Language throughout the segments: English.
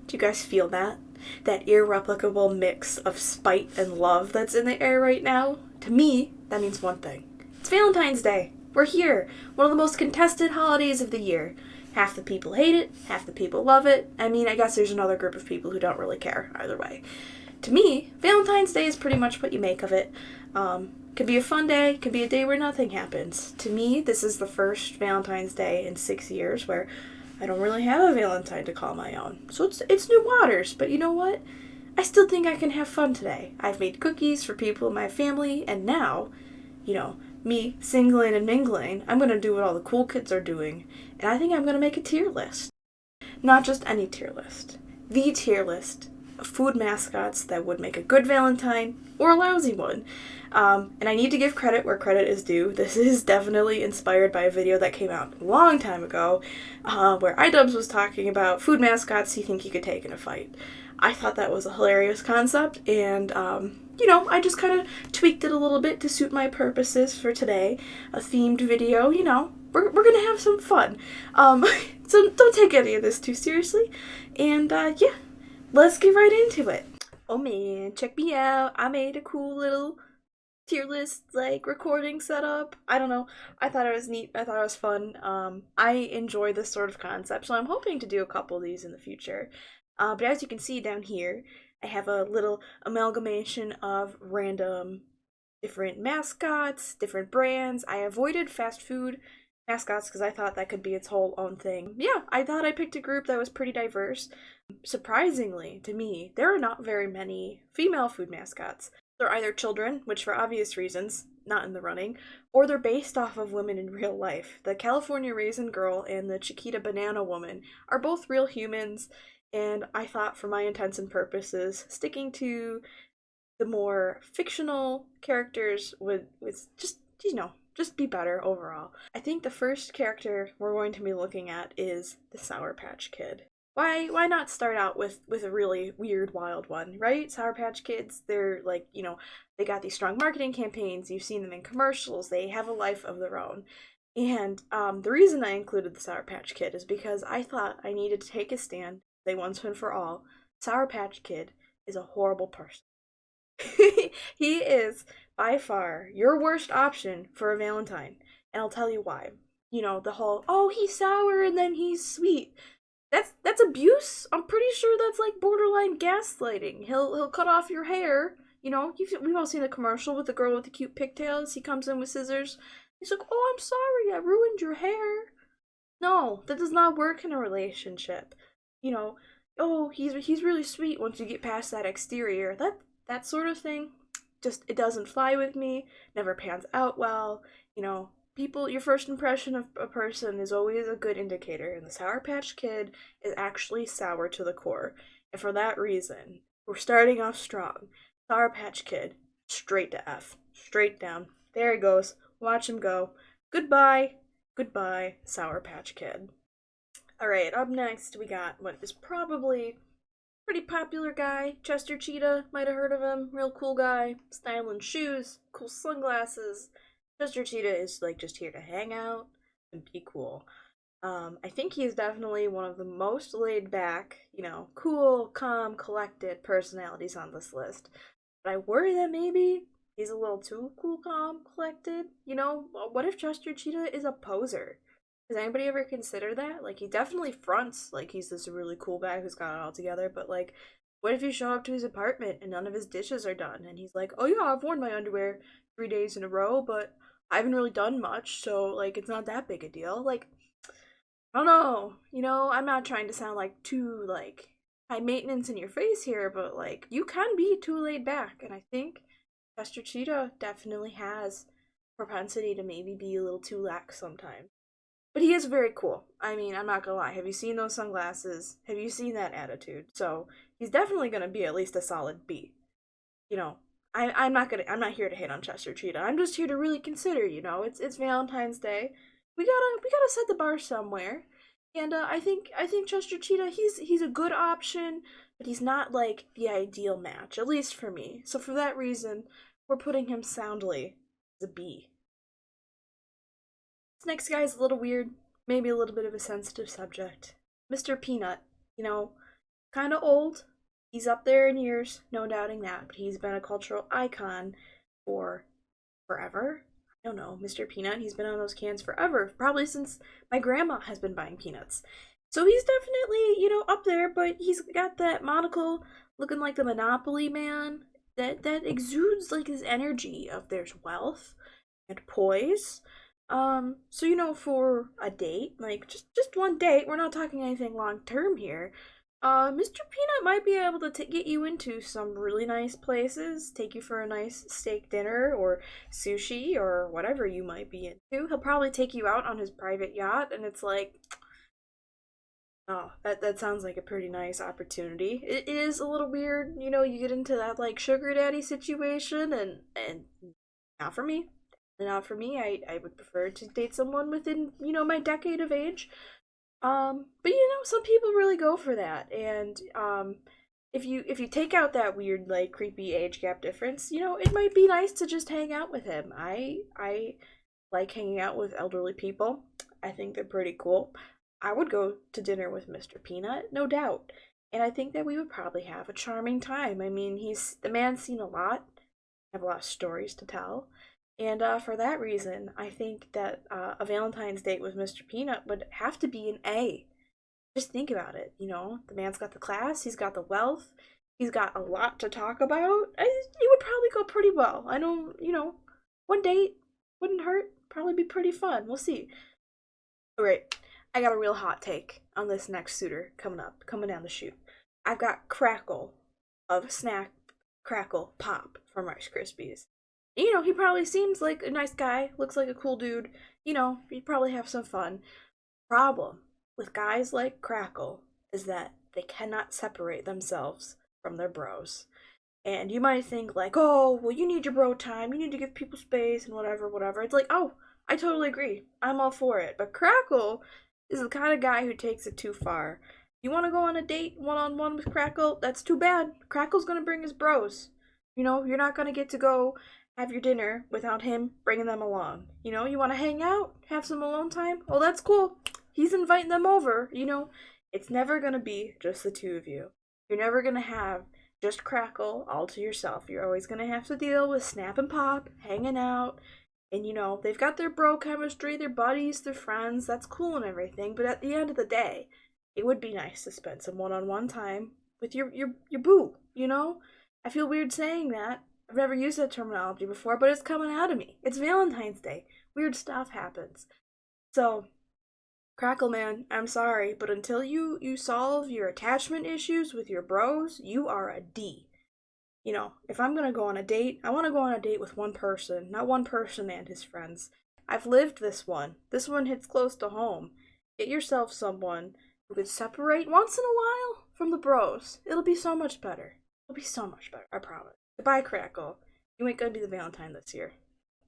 Do you guys feel that? That irreplicable mix of spite and love that's in the air right now? To me, that means one thing. It's Valentine's Day. We're here. One of the most contested holidays of the year. Half the people hate it, half the people love it. I mean, I guess there's another group of people who don't really care either way. To me, Valentine's Day is pretty much what you make of it. Could be a fun day, could be a day where nothing happens. To me, this is the first Valentine's Day in 6 years where I don't really have a Valentine to call my own. So it's new waters, but you know what? I still think I can have fun today. I've made cookies for people in my family, and now, me singling and mingling, I'm gonna do what all the cool kids are doing, and I think I'm gonna make a tier list. Not just any tier list. The tier list of food mascots that would make a good Valentine or a lousy one. And I need to give credit where credit is due. This is definitely inspired by a video that came out a long time ago where iDubbbz was talking about food mascots he think he could take in a fight. I thought that was a hilarious concept, and I just kind of tweaked it a little bit to suit my purposes for today. A themed video, we're gonna have some fun. So don't take any of this too seriously, and let's get right into it. Oh man, check me out. I made a cool little tier list recording setup. I don't know. I thought it was neat. I thought it was fun. I enjoy this sort of concept, so I'm hoping to do a couple of these in the future. But as you can see down here, I have a little amalgamation of random different mascots, different brands. I avoided fast food mascots because I thought that could be its whole own thing. Yeah, I thought I picked a group that was pretty diverse. Surprisingly, to me, there are not very many female food mascots. They're either children, which for obvious reasons, not in the running, or they're based off of women in real life. The California Raisin Girl and the Chiquita Banana Woman are both real humans, and I thought for my intents and purposes, sticking to the more fictional characters would just be better overall. I think the first character we're going to be looking at is the Sour Patch Kid. Why not start out with a really weird, wild one, right? Sour Patch Kids, they're they got these strong marketing campaigns, you've seen them in commercials, they have a life of their own. And the reason I included the Sour Patch Kid is because I thought I needed to take a stand, say once and for all, Sour Patch Kid is a horrible person. He is, by far, your worst option for a Valentine. And I'll tell you why. The whole, oh, he's sour and then he's sweet. That's abuse. I'm pretty sure that's like borderline gaslighting. He'll cut off your hair. We've all seen the commercial with the girl with the cute pigtails. He comes in with scissors. He's like, "Oh, I'm sorry, I ruined your hair." No, that does not work in a relationship. Oh, he's really sweet once you get past that exterior. That sort of thing, just it doesn't fly with me. Never pans out well. Your first impression of a person is always a good indicator, and the Sour Patch Kid is actually sour to the core. And for that reason, we're starting off strong. Sour Patch Kid, straight to F. Straight down. There he goes. Watch him go. Goodbye. Goodbye, Sour Patch Kid. Alright, up next we got what is probably pretty popular guy, Chester Cheetah. Might have heard of him. Real cool guy. Styling shoes, cool sunglasses. Chester Cheetah is just here to hang out and be cool. I think he's definitely one of the most laid back, cool, calm, collected personalities on this list. But I worry that maybe he's a little too cool, calm, collected. What if Chester Cheetah is a poser? Has anybody ever considered that? He definitely fronts like he's this really cool guy who's got it all together, but what if you show up to his apartment and none of his dishes are done and he's like, "Oh yeah, I've worn my underwear 3 days in a row, but I haven't really done much, so it's not that big a deal." I don't know. I'm not trying to sound too high maintenance in your face here, but you can be too laid back, and I think Chester Cheetah definitely has propensity to maybe be a little too lax sometimes. But he is very cool. I mean, I'm not gonna lie. Have you seen those sunglasses? Have you seen that attitude? So he's definitely gonna be at least a solid B. I'm not here to hate on Chester Cheetah. I'm just here to really consider. It's Valentine's Day. We gotta set the bar somewhere. And I think Chester Cheetah, he's a good option, but he's not the ideal match, at least for me. So for that reason, we're putting him soundly as a B. This next guy is a little weird, maybe a little bit of a sensitive subject. Mr. Peanut. kind of old. He's up there in years, no doubting that, but he's been a cultural icon for forever. I don't know, Mr. Peanut, he's been on those cans forever, probably since my grandma has been buying peanuts. So he's definitely, up there, but he's got that monocle looking like the Monopoly man that exudes like his energy of there's wealth and poise. So for a date, like just one date, we're not talking anything long term here. Mr. Peanut might be able to get you into some really nice places, take you for a nice steak dinner or sushi or whatever you might be into. He'll probably take you out on his private yacht, and it's like, oh, that sounds like a pretty nice opportunity. It is a little weird, you get into that like sugar daddy situation, and not for me. Not for me. I would prefer to date someone within, my decade of age. But some people really go for that, and if you take out that weird like creepy age gap difference, it might be nice to just hang out with him. I like hanging out with elderly people. I think they're pretty cool. I would go to dinner with Mr. Peanut, no doubt. And I think that we would probably have a charming time. I mean, the man's seen a lot, have a lot of stories to tell. And for that reason, I think that a Valentine's date with Mr. Peanut would have to be an A. Just think about it, the man's got the class, he's got the wealth, he's got a lot to talk about. It would probably go pretty well. I don't, one date wouldn't hurt, probably be pretty fun. We'll see. Alright, I got a real hot take on this next suitor coming down the chute. I've got Crackle of Snack Crackle Pop from Rice Krispies. He probably seems like a nice guy, looks like a cool dude. He'd probably have some fun. Problem with guys like Crackle is that they cannot separate themselves from their bros. And you might think like, oh, well, you need your bro time, you need to give people space and whatever, whatever. It's like, oh, I totally agree. I'm all for it. But Crackle is the kind of guy who takes it too far. You want to go on a date one-on-one with Crackle? That's too bad. Crackle's gonna bring his bros. You're not gonna get to go have your dinner without him bringing them along. You want to hang out, have some alone time? Oh, that's cool. He's inviting them over. It's never going to be just the two of you. You're never going to have just Crackle all to yourself. You're always going to have to deal with Snap and Pop hanging out. And, they've got their bro chemistry, their buddies, their friends. That's cool and everything. But at the end of the day, it would be nice to spend some one-on-one time with your boo, I feel weird saying that. I've never used that terminology before, but it's coming out of me. It's Valentine's Day. Weird stuff happens. So, Crackle Man, I'm sorry, but until you solve your attachment issues with your bros, you are a D. If I'm gonna go on a date, I want to go on a date with one person, not one person and his friends. I've lived this one. This one hits close to home. Get yourself someone who could separate once in a while from the bros. It'll be so much better. It'll be so much better, I promise. Goodbye, Crackle. You ain't gonna be the Valentine this year.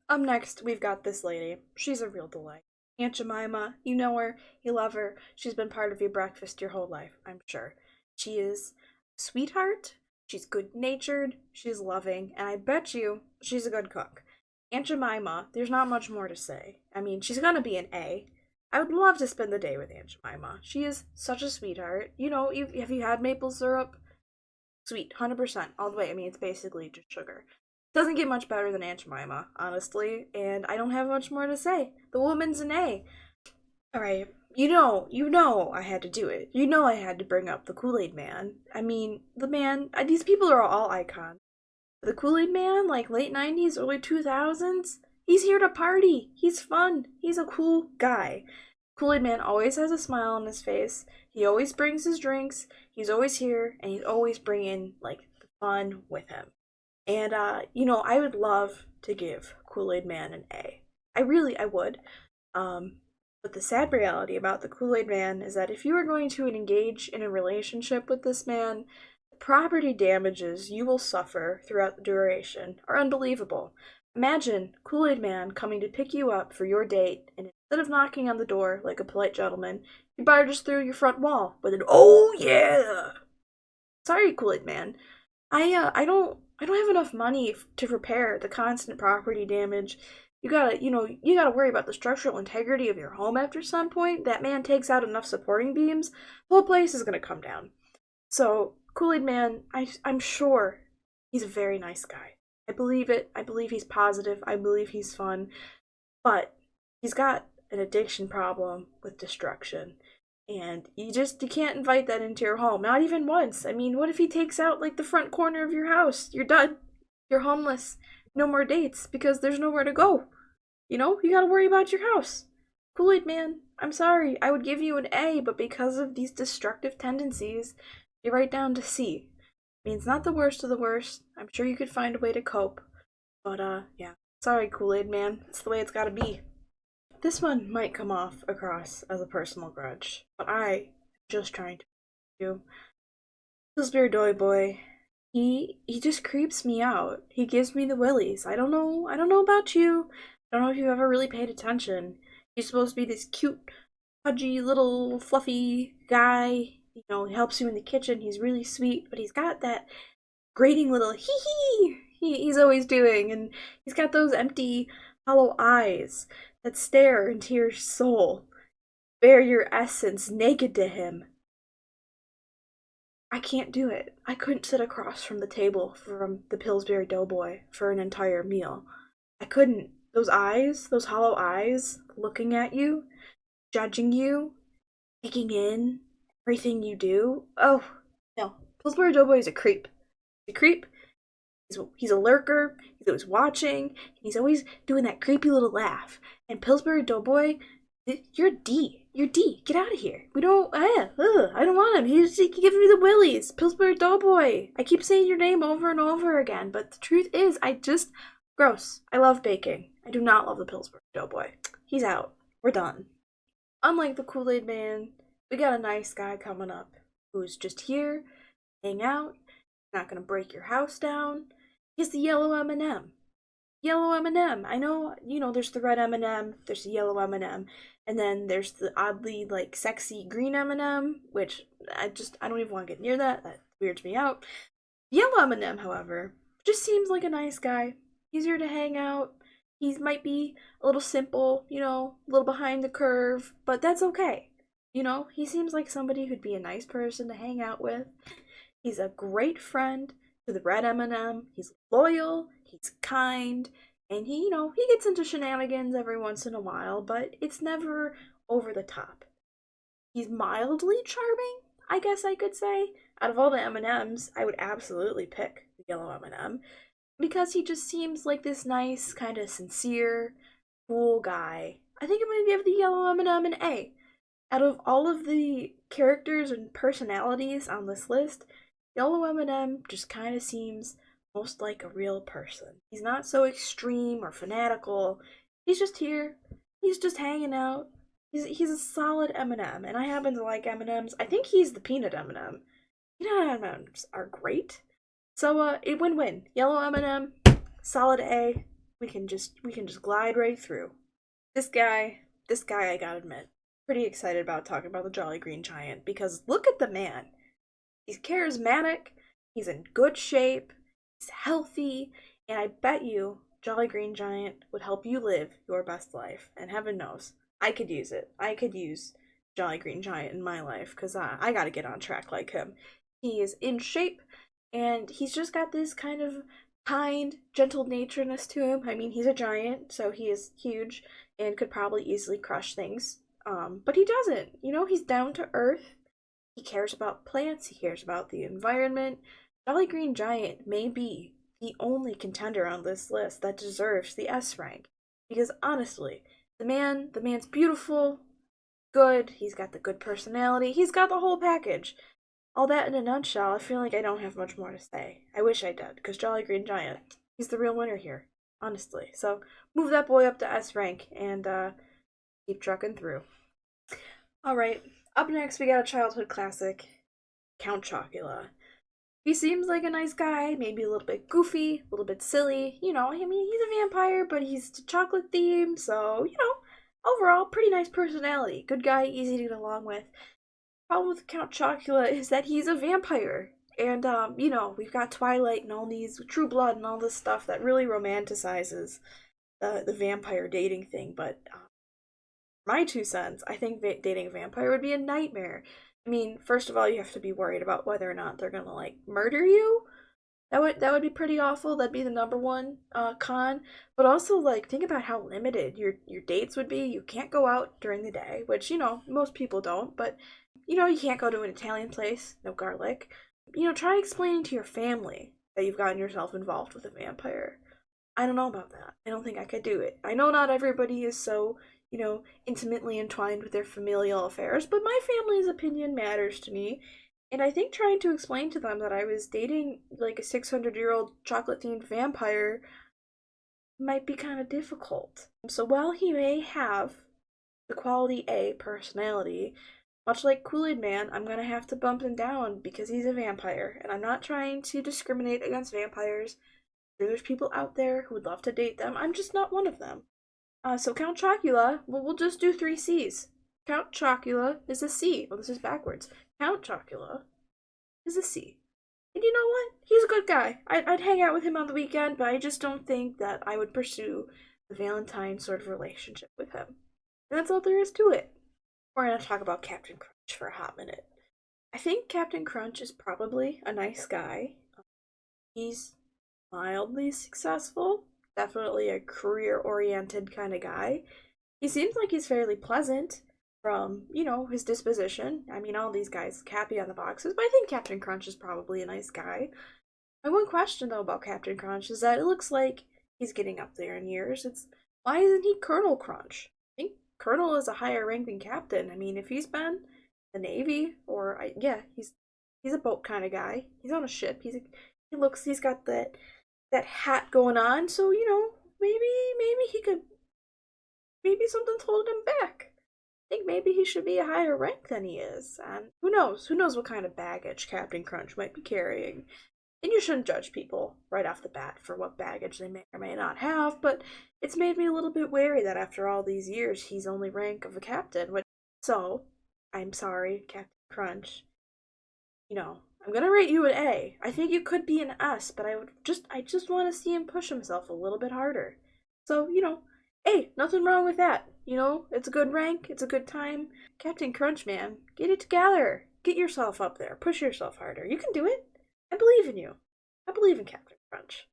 Up next, we've got this lady. She's a real delight. Aunt Jemima, you know her, you love her. She's been part of your breakfast your whole life, I'm sure. She is a sweetheart, she's good-natured, she's loving, and I bet you she's a good cook. Aunt Jemima, there's not much more to say. I mean, she's gonna be an A. I would love to spend the day with Aunt Jemima. She is such a sweetheart. Have you had maple syrup? Sweet, 100%, all the way. I mean, it's basically just sugar. Doesn't get much better than Aunt Jemima, honestly, and I don't have much more to say. The woman's an A. Alright, you know I had to do it. I had to bring up the Kool-Aid Man. I mean, the man, these people are all icons. The Kool-Aid Man, like late 90s, early 2000s, he's here to party. He's fun. He's a cool guy. Kool-Aid Man always has a smile on his face. He always brings his drinks. He's always here, and he's always bringing, like, the fun with him. And, I would love to give Kool-Aid Man an A. I would. But the sad reality about the Kool-Aid Man is that if you are going to engage in a relationship with this man, the property damages you will suffer throughout the duration are unbelievable. Imagine Kool-Aid Man coming to pick you up for your date, and instead of knocking on the door like a polite gentleman, he barges through your front wall with an "Oh yeah!" Sorry, Kool-Aid Man. I don't have enough money to repair the constant property damage. You gotta worry about the structural integrity of your home after some point. That man takes out enough supporting beams, the whole place is gonna come down. So, KoolAid Man, I'm sure he's a very nice guy. I believe it. I believe he's positive. I believe he's fun. But he's got an addiction problem with destruction. And you can't invite that into your home. Not even once. I mean, what if he takes out like the front corner of your house? You're done. You're homeless. No more dates because there's nowhere to go. You gotta worry about your house. KoolAid Man, I'm sorry. I would give you an A, but because of these destructive tendencies, you're right down to C. I mean, it's not the worst of the worst. I'm sure you could find a way to cope. But, yeah. Sorry, KoolAid Man. It's the way it's gotta be. This one might come off across as a personal grudge, but I'm just trying to do. Pillsbury Doughboy, he just creeps me out. He gives me the willies. I don't know about you. I don't know if you've ever really paid attention. He's supposed to be this cute, pudgy little fluffy guy. He helps you in the kitchen. He's really sweet, but he's got that grating little hee hee he's always doing, and he's got those empty, hollow eyes that stare into your soul, bare your essence naked to him. I can't do it. I couldn't sit across from the table from the Pillsbury Doughboy for an entire meal. I couldn't. Those eyes, those hollow eyes, looking at you, judging you, taking in everything you do. Oh, no. Pillsbury Doughboy is a creep. He's a creep. He's a lurker. He's always watching. And he's always doing that creepy little laugh. And Pillsbury Doughboy, you're D. You're D. Get out of here. We don't. I don't want him. He gives me the willies. Pillsbury Doughboy. I keep saying your name over and over again, but the truth is, gross. I love baking. I do not love the Pillsbury Doughboy. He's out. We're done. Unlike the KoolAid Man, we got a nice guy coming up who's just here, hang out, not gonna break your house down. He's the yellow M&M. Yellow M&M. I know, there's the red M&M, there's the yellow M&M, and then there's the oddly, sexy green M&M, which I don't even want to get near that. That weirds me out. Yellow M&M, however, just seems like a nice guy. He's here to hang out. He might be a little simple, a little behind the curve, but that's okay. He seems like somebody who'd be a nice person to hang out with. He's a great friend to the red M&M. He's loyal, he's kind, and he gets into shenanigans every once in a while, but it's never over the top. He's mildly charming, I guess I could say. Out of all the M&Ms, I would absolutely pick the yellow M&M because he just seems like this nice, kind of sincere, cool guy. I think I'm gonna give the yellow M&M an A. Out of all of the characters and personalities on this list, yellow M&M just kind of seems most like a real person. He's not so extreme or fanatical. He's just here. He's just hanging out. He's a solid M&M, and I happen to like M&Ms. I think he's the peanut M&M. Peanut M&Ms are great. So it win-win. Yellow M&M, solid A. We can just glide right through. This guy I gotta admit, pretty excited about talking about the Jolly Green Giant because look at the man. He's charismatic, he's in good shape, he's healthy, and I bet you Jolly Green Giant would help you live your best life. And heaven knows, I could use it. I could use Jolly Green Giant in my life because I gotta get on track like him. He is in shape, and he's just got this kind of kind, gentle natureness to him. I mean, he's a giant, so he is huge and could probably easily crush things. But he doesn't. He's down to earth. He cares about plants, he cares about the environment. Jolly Green Giant may be the only contender on this list that deserves the S rank. Because honestly, the man's beautiful, good, he's got the good personality, he's got the whole package. All that in a nutshell, I feel like I don't have much more to say. I wish I did, because Jolly Green Giant, he's the real winner here, honestly. So move that boy up to S rank and keep trucking through. Alright, up next we got a childhood classic, Count Chocula. He seems like a nice guy, maybe a little bit goofy, a little bit silly. He's a vampire, but he's chocolate themed, so, overall, pretty nice personality. Good guy, easy to get along with. Problem with Count Chocula is that he's a vampire. And, we've got Twilight and all these True Blood and all this stuff that really romanticizes the vampire dating thing. But my 2 cents, I think dating a vampire would be a nightmare. I mean, first of all, you have to be worried about whether or not they're gonna like murder you. That would be pretty awful. That'd be the number one con. But also like think about how limited your dates would be. You can't go out during the day, which most people don't. But you can't go to an Italian place, no garlic. Try explaining to your family that you've gotten yourself involved with a vampire. I don't know about that. I don't think I could do it. I know not everybody is so, intimately entwined with their familial affairs, but my family's opinion matters to me. And I think trying to explain to them that I was dating like a 600-year-old chocolate themed vampire might be kind of difficult. So while he may have the quality A personality, much like KoolAid Man, I'm gonna have to bump him down because he's a vampire. And I'm not trying to discriminate against vampires. There's people out there who would love to date them. I'm just not one of them. So Count Chocula, well, we'll just do three C's. Count Chocula is a C. Well, this is backwards. Count Chocula is a C. And you know what? He's a good guy. I'd hang out with him on the weekend, but I just don't think that I would pursue a Valentine sort of relationship with him. And that's all there is to it. We're going to talk about Captain Crunch for a hot minute. I think Captain Crunch is probably a nice guy. He's mildly successful, definitely a career-oriented kind of guy. He seems like he's fairly pleasant from, his disposition. I mean, all these guys happy on the boxes, but I think Captain Crunch is probably a nice guy. My one question, though, about Captain Crunch is that it looks like he's getting up there in years. Why isn't he Colonel Crunch? I think Colonel is a higher rank than Captain. I mean, if he's been in the Navy, yeah, he's a boat kind of guy. He's on a ship. He's got that hat going on, so maybe something's holding him back. I think maybe he should be a higher rank than he is, and who knows what kind of baggage Captain Crunch might be carrying. And you shouldn't judge people right off the bat for what baggage they may or may not have, but it's made me a little bit wary that after all these years he's only rank of a captain. So I'm sorry, Captain Crunch. I'm gonna rate you an A. I think you could be an S, but I just want to see him push himself a little bit harder. So, hey, nothing wrong with that. It's a good rank, it's a good time. Captain Crunch, man, get it together. Get yourself up there. Push yourself harder. You can do it. I believe in you. I believe in Captain Crunch.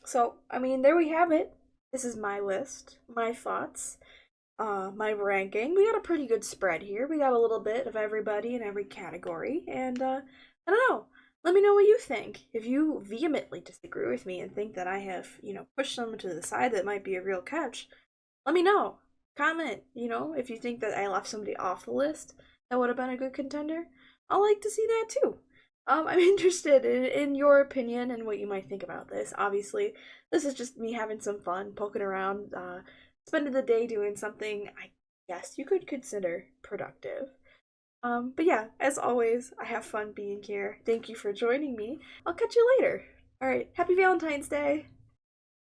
So, I mean, there we have it. This is my list, my thoughts, my ranking. We got a pretty good spread here. We got a little bit of everybody in every category, and I don't know. Let me know what you think. If you vehemently disagree with me and think that I have, pushed someone to the side that might be a real catch, let me know. Comment, if you think that I left somebody off the list that would have been a good contender. I'd like to see that too. I'm interested in your opinion and what you might think about this. Obviously, this is just me having some fun, poking around, spending the day doing something I guess you could consider productive. But yeah, as always, I have fun being here. Thank you for joining me. I'll catch you later. Alright, happy Valentine's Day!